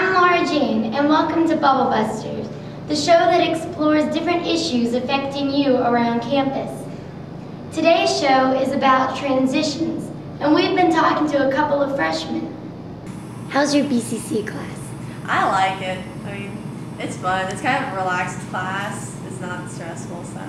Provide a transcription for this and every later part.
I'm Laura Jean, and welcome to Bubble Busters, the show that explores different issues affecting you around campus. Today's show is about transitions, and we've been talking to a couple of freshmen. How's your BCC class? I like it. I mean, it's fun. It's kind of a relaxed class. It's not stressful, so.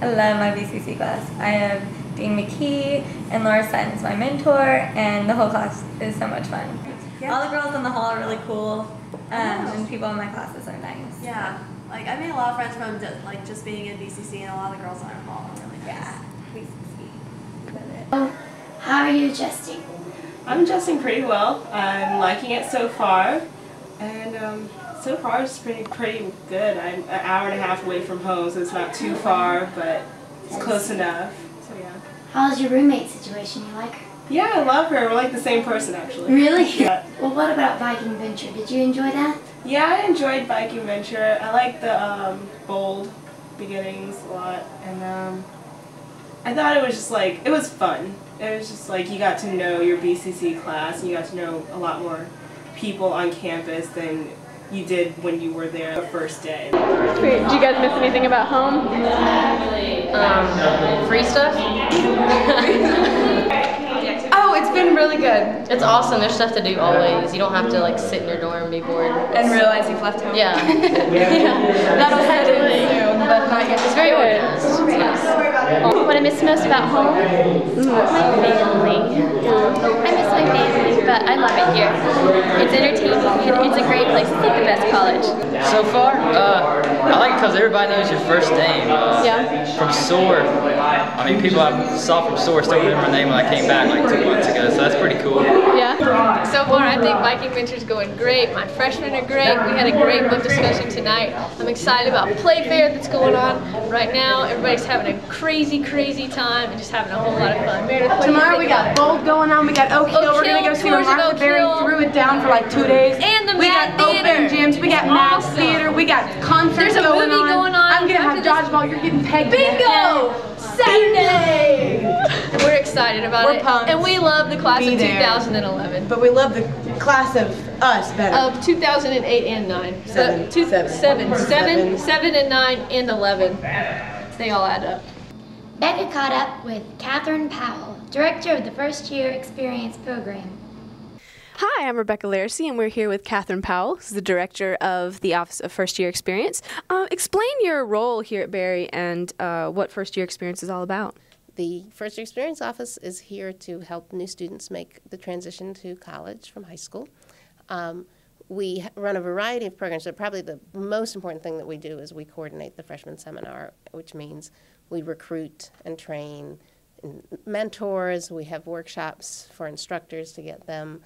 I love my BCC class. I have Dean McKee and Laura Sutton's my mentor, and the whole class is so much fun. Yeah. All the girls in the hall are really cool, and people in my classes are nice. Yeah, like I made a lot of friends from just being in BCC, and a lot of the girls in our hall are really nice. Yeah, BCC. Oh, how are you adjusting? I'm adjusting pretty well. I'm liking it so far, and so far it's pretty good. I'm an hour and a half away from home, so it's not too far, but it's close enough. So yeah. How's your roommate situation? You like her? Yeah, I love her. We're like the same person, actually. Really? Yeah. Well, what about Viking Venture? Did you enjoy that? Yeah, I enjoyed Viking Venture. I like the bold beginnings a lot, and I thought it was just like, it was fun. It was just like you got to know your BCC class, and you got to know a lot more people on campus than you did when you were there the first day. Wait, do you guys miss anything about home? Free stuff? Oh, it's been really good. It's awesome. There's stuff to do always. You don't have to like sit in your dorm and be bored. And realize you've left home. Yeah. That'll happen soon, but not yet. It's very organized. It's nice. What I miss most about home? My family. I miss my family, but I love it here. It's entertaining and it's a great place. It's like the best college. So far, I like it because everybody knows your first name. From SOAR, I mean, people I saw from SOAR still remember my name when I came back like 2 months ago, so that's pretty cool. Yeah. So far, I think Viking Venture's going great. My freshmen are great. We had a great book discussion tonight. I'm excited about Playfair that's going on right now. Everybody's having a crazy, crazy time and just having a whole lot of fun. Meredith, tomorrow we got Bold going on. We got Oak Hill. We're gonna go see where Martha Berry threw it down for like 2 days. And the we got open gyms. We got math theater. We got concerts going on. I'm gonna have dodgeball. You're getting pegged. Bingo! Saturday! And we're excited about it. Pumped. And we love the class of 2011. But we love the class of us better. Of 2008 and 9. Seven and 9 and 11. They all add up. Becca caught up with Catherine Powell, director of the First Year Experience Program. Hi, I'm Rebecca Laracy, and we're here with Catherine Powell, who's the director of the Office of First Year Experience. Explain your role here at Berry and what First Year Experience is all about. The First Year Experience Office is here to help new students make the transition to college from high school. We run a variety of programs, but probably the most important thing that we do is we coordinate the freshman seminar, which means we recruit and train mentors. We have workshops for instructors to get them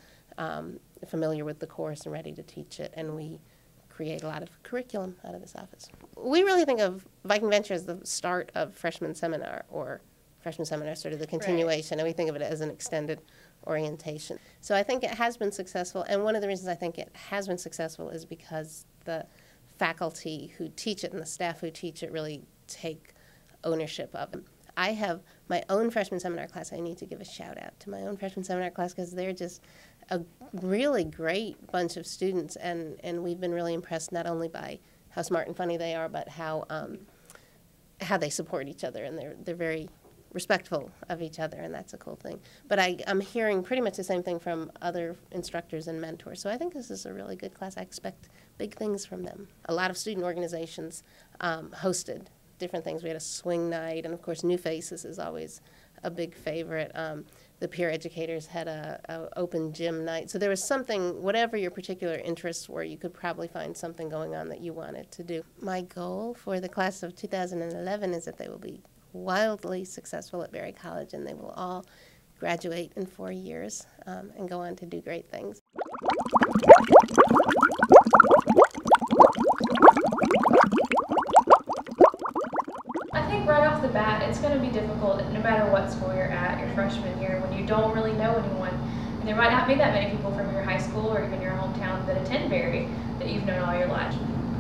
familiar with the course and ready to teach it, and we create a lot of curriculum out of this office. We really think of Viking Venture as the start of freshman seminar, or freshman seminar sort of the continuation, and we think of it as an extended orientation. So I think it has been successful, and one of the reasons I think it has been successful is because the faculty who teach it and the staff who teach it really take ownership of it. I have my own freshman seminar class. I need to give a shout out to my own freshman seminar class because they're just a really great bunch of students, and we've been really impressed not only by how smart and funny they are, but how they support each other, and they're very respectful of each other, and that's a cool thing. But I'm hearing pretty much the same thing from other instructors and mentors, so I think this is a really good class. I expect big things from them. A lot of student organizations hosted different things. We had a swing night, and of course New Faces is always a big favorite. The peer educators had a open gym night. So there was something, whatever your particular interests were, you could probably find something going on that you wanted to do. My goal for the class of 2011 is that they will be wildly successful at Berry College, and they will all graduate in 4 years and go on to do great things. I think right off the bat, it's going to be difficult no matter what school you're at, your freshman year, when you don't really know anyone. And there might not be that many people from your high school or even your hometown that attend Berry that you've known all your life.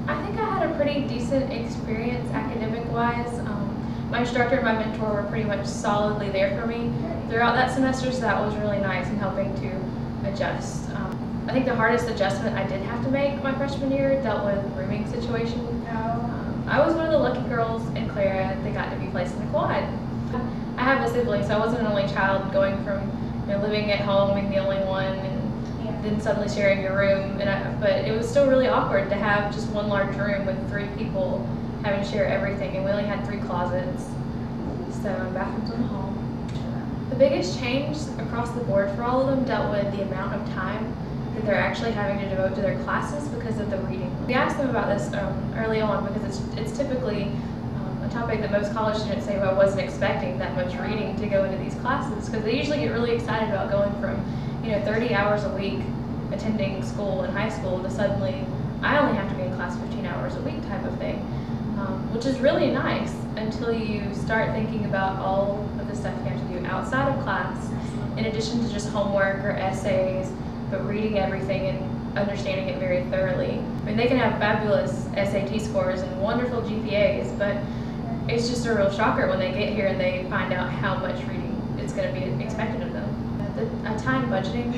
I think I had a pretty decent experience academic-wise. My instructor and my mentor were pretty much solidly there for me throughout that semester, so that was really nice in helping to adjust. I think the hardest adjustment I did have to make my freshman year dealt with rooming situation. I was one of the lucky girls in Clara that got to be placed in a quad. I have a sibling, so I wasn't an only child going from living at home, being the only one, and then suddenly sharing your room. But it was still really awkward to have just one large room with 3 people having to share everything, and we only had 3 closets, so bathrooms in the hall. The biggest change across the board for all of them dealt with the amount of time that they're actually having to devote to their classes because of the reading. We asked them about this early on because it's typically a topic that most college students say, well, I wasn't expecting that much reading to go into these classes, because they usually get really excited about going from 30 hours a week attending school in high school to suddenly I only have to be in class 15 hours a week type of thing, which is really nice until you start thinking about all of the stuff you have to do outside of class, in addition to just homework or essays, but reading everything and understanding it very thoroughly. I mean, they can have fabulous SAT scores and wonderful GPAs, but it's just a real shocker when they get here and they find out how much reading is going to be expected of them. A time budgeting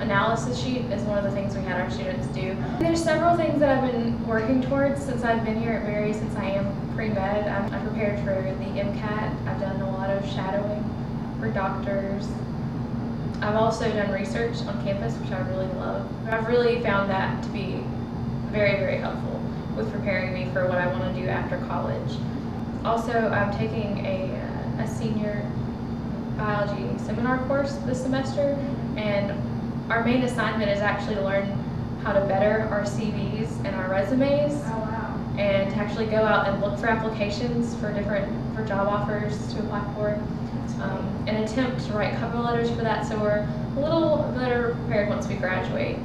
analysis sheet is one of the things we had our students do. There's several things that I've been working towards since I've been here at Berry, since I am pre-med. I'm prepared for the MCAT. I've done a lot of shadowing for doctors. I've also done research on campus, which I really love. I've really found that to be very, very helpful with preparing me for what I want to do after college. Also, I'm taking a senior biology seminar course this semester, and our main assignment is actually to learn how to better our CVs and our resumes, and to actually go out and look for applications for job offers to apply for, and attempt to write cover letters for that, so we're a little better prepared once we graduate.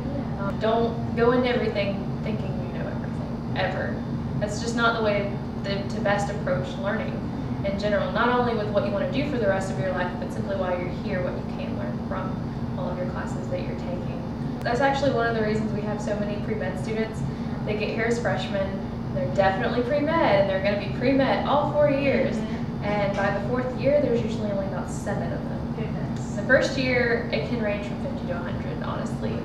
Don't go into everything thinking you know everything, ever. That's just not the way to best approach learning in general, not only with what you want to do for the rest of your life, but simply while you're here, what you can learn from all of your classes that you're taking. That's actually one of the reasons we have so many pre-med students. They get here as freshmen, they're definitely pre-med, and they're going to be pre-med all 4 years. And by the 4th year, there's usually only about 7 of them. Goodness. The first year, it can range from 50 to 100, honestly.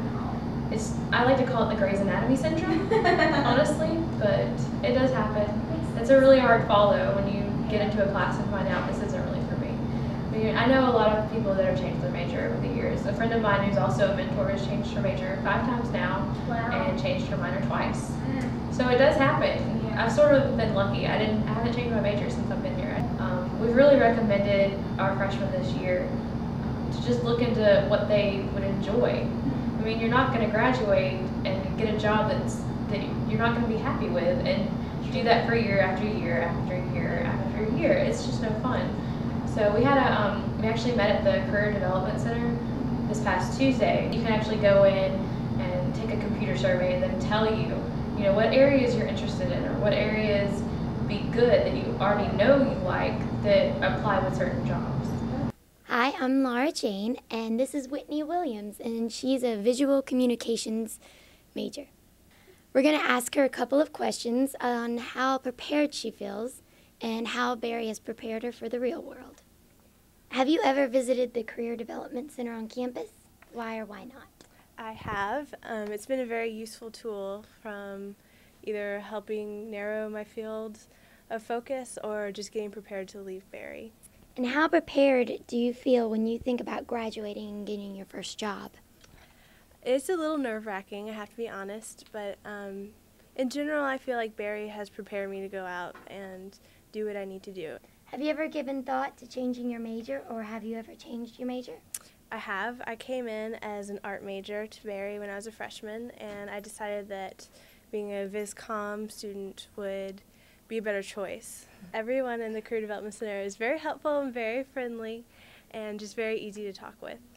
I like to call it the Grey's Anatomy syndrome, honestly, but it does happen. It's a really hard follow when you get into a class and find out this isn't really for me. I know a lot of people that have changed their major over the years. A friend of mine who's also a mentor has changed her major 5 times now, and changed her minor twice. So it does happen. I've sort of been lucky. I haven't changed my major since I've been here. We've really recommended our freshmen this year to just look into what they would enjoy. I mean, you're not going to graduate and get a job that you're not going to be happy with, and do that for year after year after year after year. It's just no fun. So we actually met at the Career Development Center this past Tuesday. You can actually go in and take a computer survey and then tell you what areas you're interested in, or what areas be good that you already know you like that apply with certain jobs. Hi, I'm Laura Jane, and this is Whitney Williams, and she's a visual communications major. We're going to ask her a couple of questions on how prepared she feels and how Berry has prepared her for the real world. Have you ever visited the Career Development Center on campus? Why or why not? I have. It's been a very useful tool from either helping narrow my field of focus or just getting prepared to leave Berry. And how prepared do you feel when you think about graduating and getting your first job? It's a little nerve-wracking, I have to be honest, but in general I feel like Berry has prepared me to go out and do what I need to do. Have you ever given thought to changing your major, or have you ever changed your major? I have. I came in as an art major to Berry when I was a freshman, and I decided that being a VisCom student would be a better choice. Everyone in the Career Development Center is very helpful and very friendly and just very easy to talk with.